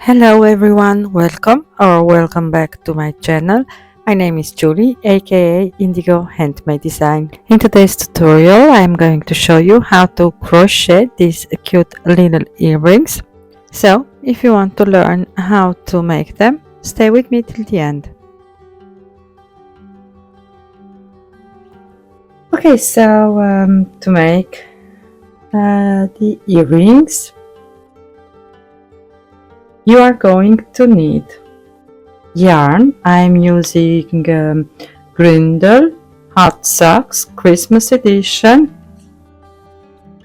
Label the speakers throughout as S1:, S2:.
S1: Hello everyone, welcome back to my channel. My name is Julie, aka Indigo Handmade Design. In today's tutorial I am going to show you how to crochet these cute little earrings. So if you want to learn how to make them, stay with me till the end. Okay, so to make the earrings, you are going to need yarn. I'm using Grindel Hot Socks Christmas edition.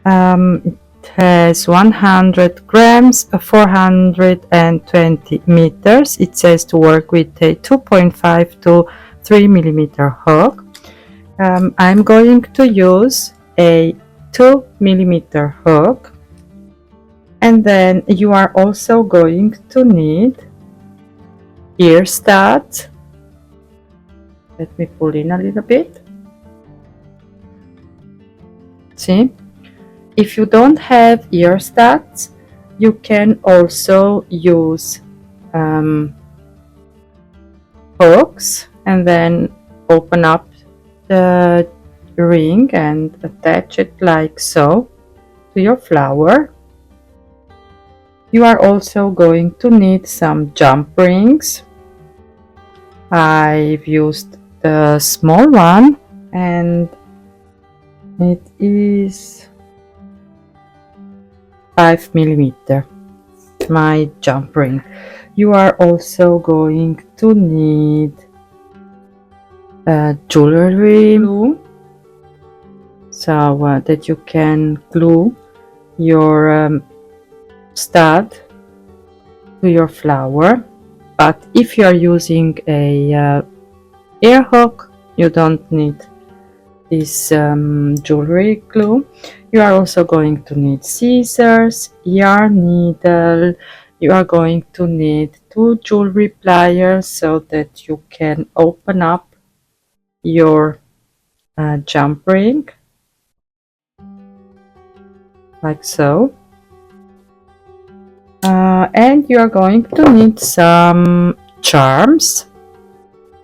S1: It has 100 grams, 420 meters. It says to work with a 2.5 to 3 millimeter hook. I'm going to use a 2 millimeter hook. And then you are also going to need ear studs. Let me pull in a little bit. See? If you don't have ear studs, you can also use hooks and then open up the ring and attach it like so to your flower. You are also going to need some jump rings. I've used the small one and it is 5 millimeter, my jump ring. You are also going to need jewelry glue, so that you can glue your stud to your flower. But if you are using a ear hook, you don't need this jewelry glue. You are also going to need scissors, yarn needle. You are going to need 2 jewelry pliers so that you can open up your jump ring like so. And you are going to need some charms.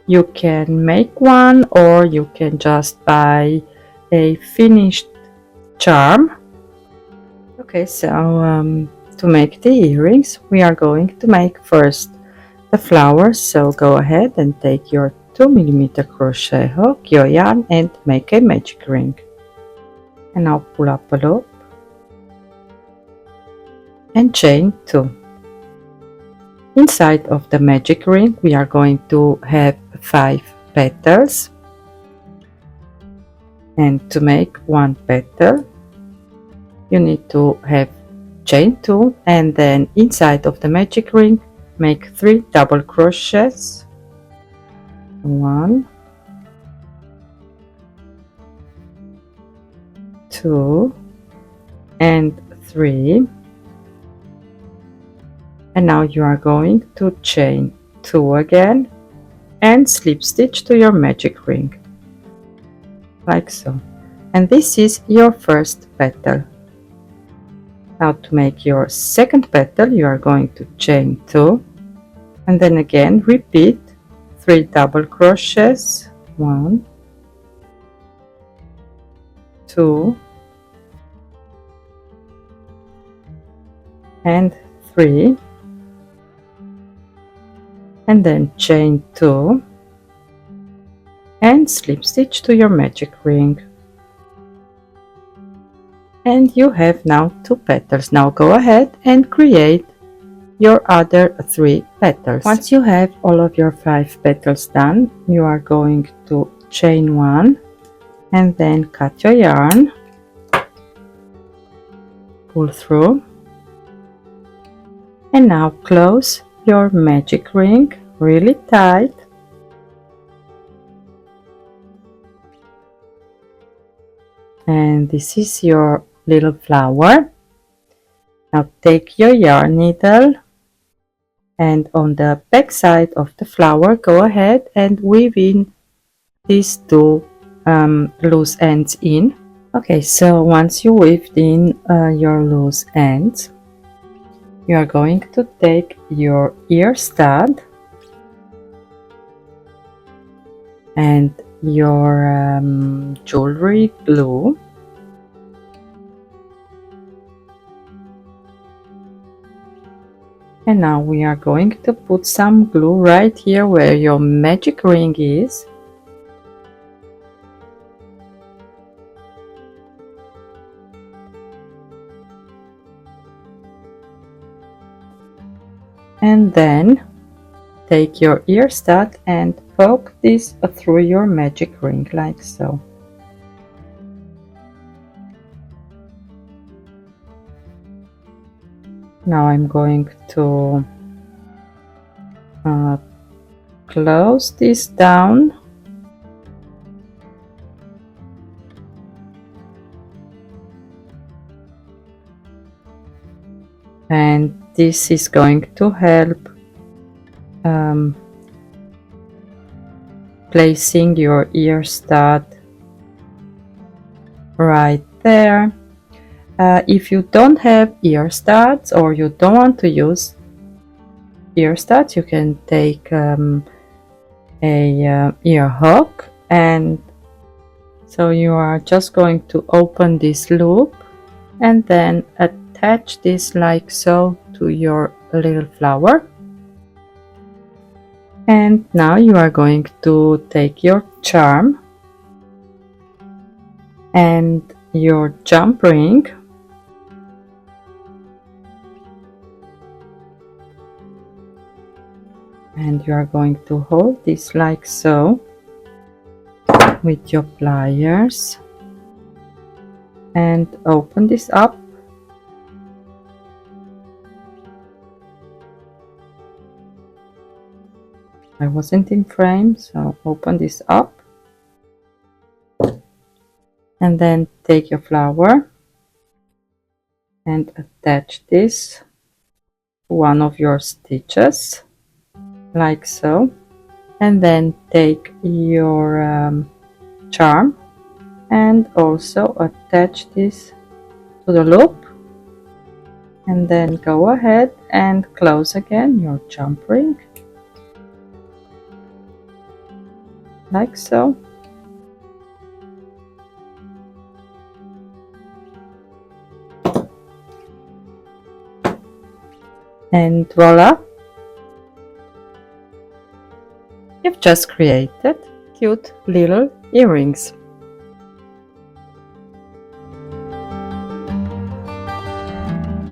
S1: You can make one or you can just buy a finished charm. Okay, so to make the earrings, we are going to make first the flowers. So go ahead and take your 2 millimeter crochet hook, your yarn, and make a magic ring. And now pull up a loop and chain 2. Inside of the magic ring we are going to have 5 petals, and to make 1 petal you need to have chain 2, and then inside of the magic ring make 3 double crochets, 1, 2 and 3. And now you are going to chain 2 again and slip stitch to your magic ring like so. And this is your first petal. Now to make your second petal you are going to chain 2 and then again repeat 3 double crochets, 1, 2 and 3, and then chain 2 and slip stitch to your magic ring. And you have now 2 petals. Now go ahead and create your other 3 petals. Once you have all of your 5 petals done, you are going to chain 1 and then cut your yarn, pull through, and now close your magic ring really tight. And this is your little flower. Now take your yarn needle and on the back side of the flower go ahead and weave in these 2 loose ends in. Okay, so once you weaved in your loose ends, You are going to take your ear stud and your jewelry glue, and now we are going to put some glue right here where your magic ring is. And then take your ear stud and poke this through your magic ring like so. Now I'm going to close this down and this is going to help placing your ear stud right there. If you don't have ear studs or you don't want to use ear studs, you can take a ear hook, and so you are just going to open this loop and then attach this like so to your little flower. And now you are going to take your charm and your jump ring and you are going to hold this like so with your pliers and open this up. I wasn't in frame, so open this up and then take your flower and attach this to one of your stitches like so, and then take your charm and also attach this to the loop, and then go ahead and close again your jump ring like so. And voila! You've just created cute little earrings.